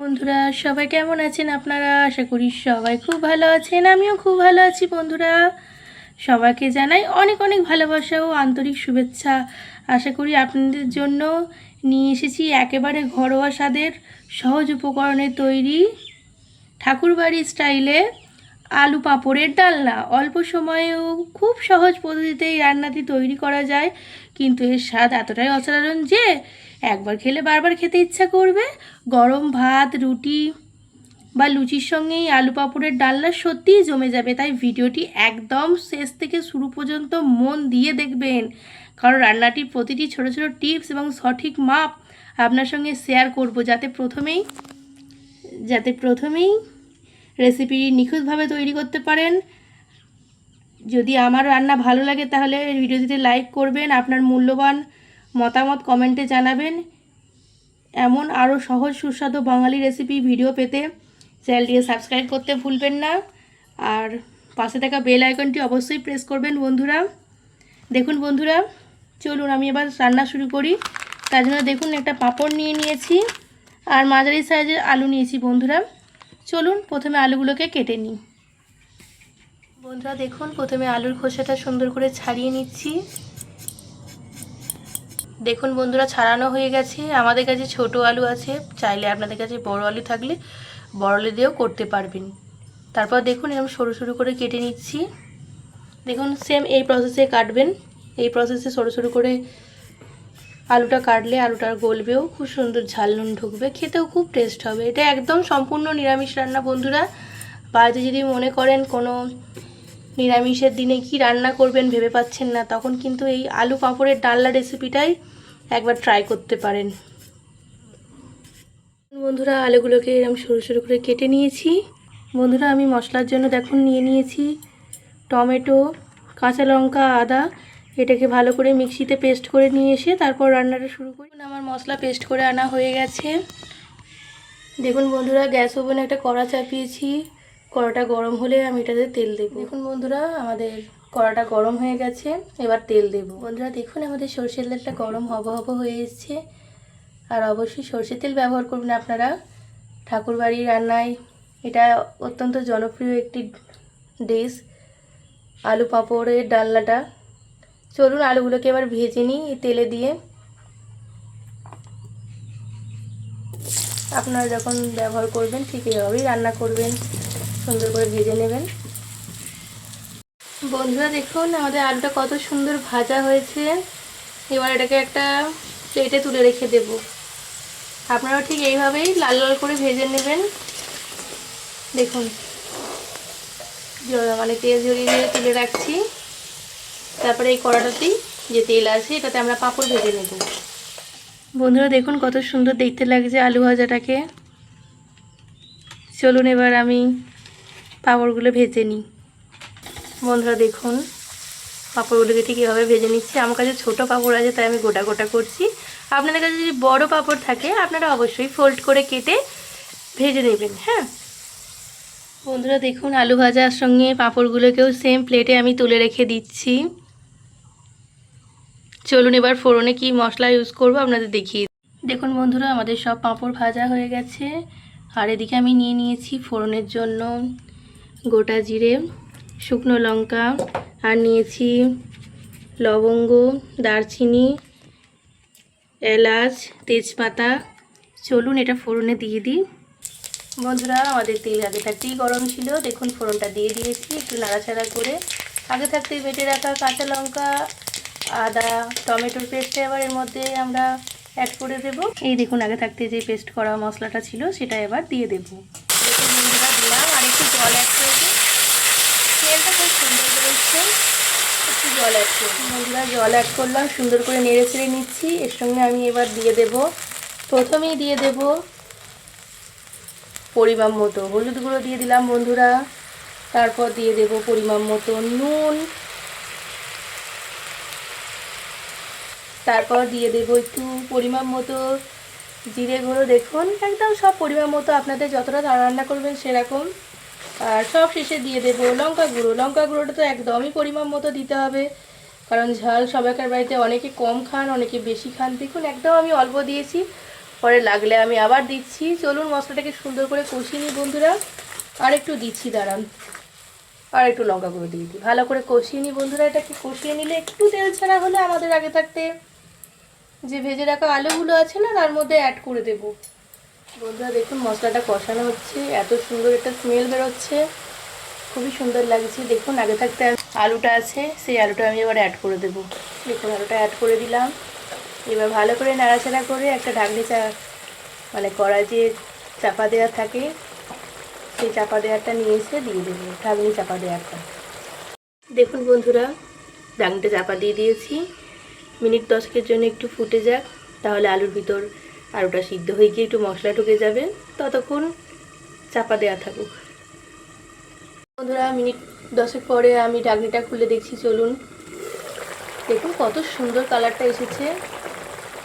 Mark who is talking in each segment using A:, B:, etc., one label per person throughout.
A: বন্ধুরা সবাই কেমন আছেন আপনারা? আশা করি সবাই খুব ভালো আছেন। আমিও খুব ভালো আছি। বন্ধুরা সবাইকে জানাই অনেক অনেক ভালোবাসা ও আন্তরিক শুভেচ্ছা। আশা করি আপনাদের জন্য নিয়ে এসেছি একেবারে ঘরোয়া স্বাদের সহজ উপকরণে তৈরি ঠাকুরবাড়ি স্টাইলে আলু পাঁপড়ের ডালনা। অল্প সময়েও খুব সহজ পদ্ধতিতে এই রান্নাটি তৈরি করা যায়, কিন্তু এর স্বাদ এতটাই অসাধারণ যে একবার খেলে বারবার খেতে ইচ্ছা করবে। গরম ভাত, রুটি বা লুচির সঙ্গে এই আলু পাঁপড়ের ডালনা সত্যিই জমে যাবে। তাই ভিডিওটি একদম শেষ থেকে শুরু পর্যন্ত মন দিয়ে দেখবেন, কারণ রান্নাটির প্রতিটি ছোট ছোট টিপস এবং সঠিক মাপ আপনার সঙ্গে শেয়ার করব, যাতে প্রথমেই রেসিপি নিখুঁতভাবে তৈরি করতে পারেন। যদি আমার রান্না ভালো লাগে তাহলে ভিডিওটিতে লাইক করবেন, আপনার মূল্যবান মতামত কমেন্টে জানাবেন। এমন আরও সহজ সুস্বাদু বাঙালি রেসিপি ভিডিও পেতে চ্যানেলটিকে সাবস্ক্রাইব করতে ভুলবেন না, আর পাশে থাকা বেল আইকনটি অবশ্যই প্রেস করবেন বন্ধুরা। দেখুন বন্ধুরা, চলুন আমি এবার রান্না শুরু করি। তার জন্য দেখুন একটা পাঁপড় নিয়ে নিয়েছি আর মাঝারি সাইজের আলু নিয়েছি বন্ধুরা। চলুন প্রথমে আলুগুলোকে কেটে নিই। বন্ধুরা দেখুন, প্রথমে আলুর খোসাটা সুন্দর করে ছাড়িয়ে নিচ্ছি। দেখুন বন্ধুরা, ছাড়ানো হয়ে গেছে। আমাদের কাছে ছোট আলু আছে, চাইলে আপনাদের কাছে বড় আলু থাকলে বড় আলু দিয়েও করতে পারবেন। তারপর দেখুন এরকম সরু সরু করে কেটে নিচ্ছি। দেখুন সেম এই প্রসেসে কাটবেন। এই প্রসেসে সরু সরু করে আলুটা কাটলে আলুটা গলবেও, খুব সুন্দর ঝাল নুন ঢুকবে, খেতেও খুব টেস্ট হবে। এটা একদম সম্পূর্ণ নিরামিষ রান্না বন্ধুরা। বাড়িতে যদি মনে করেন কোনো নিরামিষের দিনে কি রান্না করবেন ভেবে পাচ্ছেন না, তখন কিন্তু এই আলু পাঁপড়ের ডালনা রেসিপিটাই একবার ট্রাই করতে পারেন। বন্ধুরা আলুগুলোকে এরকম সরু সরু করে কেটে নিয়েছি। বন্ধুরা আমি মশলার জন্য দেখুন নিয়ে নিয়েছি টমেটো, কাঁচা লঙ্কা, আদা। এটাকে ভালো করে মিক্সিতে পেস্ট করে নিয়ে এসে তারপর রান্নাটা শুরু করি। আমার মশলা পেস্ট করে আনা হয়ে গেছে। দেখুন বন্ধুরা, গ্যাস ওভেনে একটা কড়া চাপিয়েছি। কড়াটা গরম হলে আমি এটাতে তেল দেবো। দেখুন বন্ধুরা, আমাদের কড়াটা গরম হয়ে গেছে, এবার তেল দেব। বন্ধুরা দেখুন আমাদের সরষের তেলটা গরম হব হয়ে এসছে। আর অবশ্যই সরষের তেল ব্যবহার করবেন আপনারা। ঠাকুরবাড়ির রান্নায় এটা অত্যন্ত জনপ্রিয় একটি ডিশ, আলু পাঁপড়ের ডালনাটা। চলুন আলুগুলোকে এবার ভেজে নিই এই তেলে দিয়ে। আপনারা যখন ব্যবহার করবেন ঠিক এইভাবেই রান্না করবেন, সুন্দর করে ভেজে নেবেন। বন্ধুরা দেখুন আমাদের আলুটা কত সুন্দর ভাজা হয়েছে। এবার এটাকে একটা প্লেটে তুলে রেখে দেব। আপনারাও ঠিক এইভাবেই লাল লাল করে ভেজে নেবেন। দেখুন মানে তেল ঝরিয়ে দিয়ে তুলে রাখছি। তারপরে এই কড়াটাতেই যে তেল আছে এটাতে আমরা পাঁপড় ভেজে নেব। বন্ধুরা দেখুন কত সুন্দর দেখতে লাগছে আলু ভাজাটাকে। চলুন এবার আমি পাঁপড়গুলো ভেজে নিই। বন্ধুরা দেখুন পাঁপড়গুলোকে ঠিক এভাবে ভেজে নিচ্ছি। আমার কাছে ছোটো পাঁপড় আছে তাই আমি গোটা গোটা করছি। আপনাদের কাছে যদি বড় পাঁপড় থাকে আপনারা অবশ্যই ফোল্ড করে কেটে ভেজে নেবেন। হ্যাঁ বন্ধুরা দেখুন আলু ভাজার সঙ্গে পাঁপড়গুলোকেও সেম প্লেটে আমি তুলে রেখে দিচ্ছি। চলুন এবার ফোড়নে কি মশলা ইউজ করব আপনাদের দেখিয়ে। দেখুন বন্ধুরা আমাদের সব পাঁপড় ভাজা হয়ে গেছে। আর এদিকে আমি নিয়ে নিয়েছি ফোড়নের জন্য গোটা জিরে, শুকনো লঙ্কা, আর নিয়েছি লবঙ্গ, দারচিনি, এলাচ, তেজপাতা। চলুন এটা ফোড়নে দিয়ে দিই। বন্ধুরা আমাদের তেল আগে থাকতেই গরম ছিল। দেখুন ফোড়নটা দিয়ে দিয়েছি, একটু নাড়াচাড়া করে আগে থাকতেই বেটে রাখা কাঁচা লঙ্কা, আদা, টমেটোর পেস্টটা এবার এর মধ্যে আমরা অ্যাড করে দেব। এই দেখুন আগে থাকতে যে পেস্ট করা মশলাটা ছিল সেটা এবার দিয়ে দেব। দেখুন বন্ধুরা দিলাম, আর একটু জল অ্যাড করে দিই। তেলটা খুব সুন্দর বেরোচ্ছে, একটু জল অ্যাড করব। বন্ধুরা জল অ্যাড করলাম, সুন্দর করে নেড়ে চেড়ে নিচ্ছি। এর সঙ্গে আমি এবার দিয়ে দেব, প্রথমেই দিয়ে দেব পরিমাণ মতো হলুদ গুঁড়ো দিয়ে দিলাম বন্ধুরা। তারপর দিয়ে দেব পরিমাণ মতো নুন। তারপর দিয়ে দেব একটু পরিমাণ মতো জিরে গুঁড়ো। দেখুন একদম সব পরিমাণ মতো, আপনাদের যতটা রান্না করবেন সেরকম। আর সব শেষে দিয়ে দেব লঙ্কা গুঁড়ো। লঙ্কা গুঁড়োটা তো একদমই পরিমাণ মতো দিতে হবে, কারণ ঝাল সবাইকার বাড়িতে অনেকে কম খান অনেকে বেশি খান। দেখুন একদম আমি অল্প দিয়েছি, পরে লাগলে আমি আবার দিচ্ছি। চলুন মশলাটাকে সুন্দর করে কষিয়ে নিই বন্ধুরা। আর একটু দিচ্ছি, দাঁড়ান, আর একটু লঙ্কা গুঁড়ো দিয়ে দিই। ভালো করে কষিয়ে নিই বন্ধুরা। এটাকে কষিয়ে নিলে একটু তেল ছাড়া হলে আমাদের আগে থাকতে যে ভেজে রাখা আলুগুলো আছে না, তার মধ্যে অ্যাড করে দেব বন্ধুরা। দেখুন মশলাটা কষানো হচ্ছে, এত সুন্দর একটা স্মেল বেরোচ্ছে, খুবই সুন্দর লাগছে। দেখুন আগে থাকতে আলুটা আছে, সেই আলুটা আমি এবার অ্যাড করে দেব। দেখুন আলুটা অ্যাড করে দিলাম। এবার ভালো করে নাড়াচাড়া করে একটা ঢাকনি মানে কড়াই যে চাপা দেওয়া থাকে, সেই চাপা দেওয়াটা নিয়ে এসে দিয়ে দেবো, ঢাকনি চাপা দেওয়াটা। দেখুন বন্ধুরা, ঢাকনিটা চাপা দিয়ে দিয়েছি। মিনিট 10 জন্য একটু ফুটে যাক, তাহলে আলুর ভিতর আলুটা সিদ্ধ হয়ে গিয়ে একটু মশলা ঢুকে যাবে। ততক্ষণ চাপা দেওয়া থাকুক বন্ধুরা। মিনিট 10 পরে আমি ঢাকনিটা খুলে দেখছি। চলুন দেখুন কত সুন্দর কালারটা এসেছে।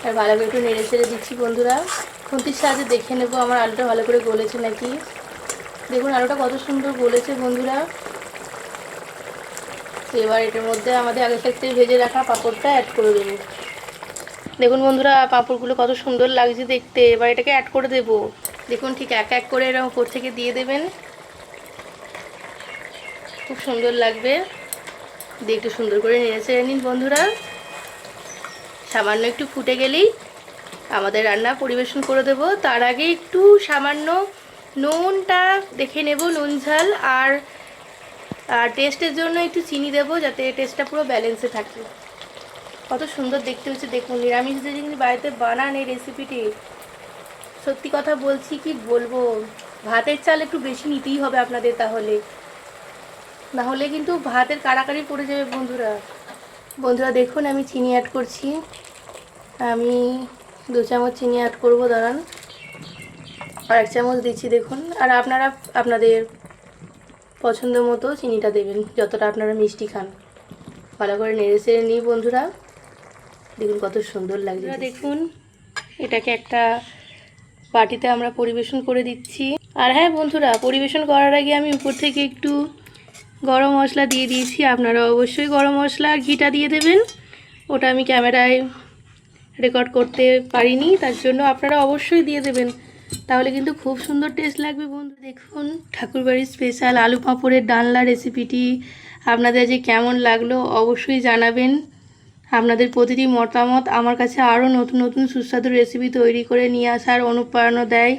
A: আর ভালো করে একটু নেড়ে চেড়ে দিচ্ছি বন্ধুরা। খুন্তির সাহায্যে দেখে নেব আমার আলুটা ভালো করে গলেছে নাকি। দেখুন আলুটা কত সুন্দর গলেছে বন্ধুরা। তো এবার এটার মধ্যে আমাদের আগে থাকতে ভেজে রাখা পাঁপড়টা অ্যাড করে দেবো। দেখুন বন্ধুরা পাঁপড়গুলো কত সুন্দর লাগছে দেখতে। এবার এটাকে অ্যাড করে দেব। দেখুন ঠিক এক এক করে এরকম উপর থেকে দিয়ে দেবেন, খুব সুন্দর লাগবে। দিয়ে একটু সুন্দর করে নেড়ে চেড়ে নিন বন্ধুরা। সামান্য একটু ফুটে গেলেই আমাদের রান্না পরিবেশন করে দেব। তার আগে একটু সামান্য নুনটা দেখে নেব, নুন ঝাল আর টেস্টের জন্য একটু চিনি দেব, যাতে টেস্টটা পুরো ব্যালেন্সে থাকে। কত সুন্দর দেখতে হচ্ছে দেখুন। নিরামিষ যদি বাড়িতে বানান এই রেসিপিটি, সত্যি কথা বলছি, কি বলবো, ভাতের চাল একটু বেশি নিতেই হবে আপনাদের, তাহলে না হলে কিন্তু ভাতের কাড়াকাড়ি পড়ে যাবে বন্ধুরা। বন্ধুরা দেখুন আমি চিনি অ্যাড করছি। আমি 2 চামচ চিনি অ্যাড করব, দাঁড়ান, আর 1 চামচ দিচ্ছি দেখুন। আর আপনারা আপনাদের পছন্দ মতো চিনিটা দেবেন, যতটা আপনারা মিষ্টি খান। ভালো করে নেড়ে চেড়ে নিই বন্ধুরা। দেখুন কত সুন্দর লাগছে। দেখুন এটাকে একটা বাটিতে আমরা পরিবেশন করে দিচ্ছি। আর হ্যাঁ বন্ধুরা, পরিবেশন করার আগে আমি উপর থেকে একটু গরম মশলা দিয়ে দিয়েছি। আপনারা অবশ্যই গরম মশলা আর ঘিটা দিয়ে দেবেন। ওটা আমি ক্যামেরায় রেকর্ড করতে পারিনি, তার জন্য আপনারা অবশ্যই দিয়ে দেবেন, তাহলে কিন্তু খুব সুন্দর টেস্ট লাগবে বন্ধু। দেখুন ঠাকুরবাড়ির স্পেশাল আলু পাঁপড়ের ডালনা রেসিপিটি আপনাদের যে কেমন লাগলো অবশ্যই জানাবেন। আপনাদের প্রতিটি মতামত আমার কাছে আরও নতুন নতুন সুস্বাদু রেসিপি তৈরি করে নিয়ে আসার অনুপ্রেরণা দেয়।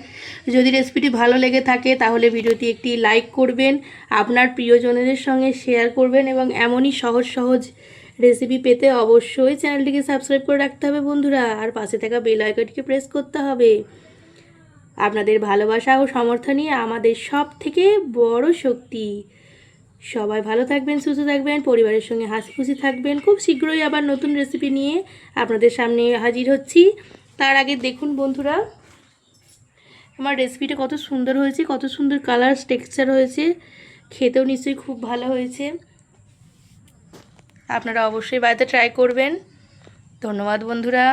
A: যদি রেসিপিটি ভালো লেগে থাকে তাহলে ভিডিওটি একটি লাইক করবেন, আপনার প্রিয়জনদের সঙ্গে শেয়ার করবেন, এবং এমনই সহজ সহজ রেসিপি পেতে অবশ্যই চ্যানেলটিকে সাবস্ক্রাইব করে রাখতে হবে বন্ধুরা। আর পাশে থাকা বেল আইকনটিকে প্রেস করতে হবে। আপনাদের ভালোবাসা ও সমর্থনই আমাদের সব থেকে বড় শক্তি। সবাই ভালো থাকবেন, সুস্থ থাকবেন, পরিবারের সঙ্গে হাসি খুশি থাকবেন। খুব শীঘ্রই আবার নতুন রেসিপি নিয়ে আপনাদের সামনে হাজির হচ্ছি। তার আগে দেখুন বন্ধুরা আমার রেসিপিটা কত সুন্দর হয়েছে, কত সুন্দর কালার টেক্সচার হয়েছে, খেতেও নিশ্চয়ই খুব ভালো হয়েছে। আপনারা অবশ্যই বাড়িতে ট্রাই করবেন। ধন্যবাদ বন্ধুরা।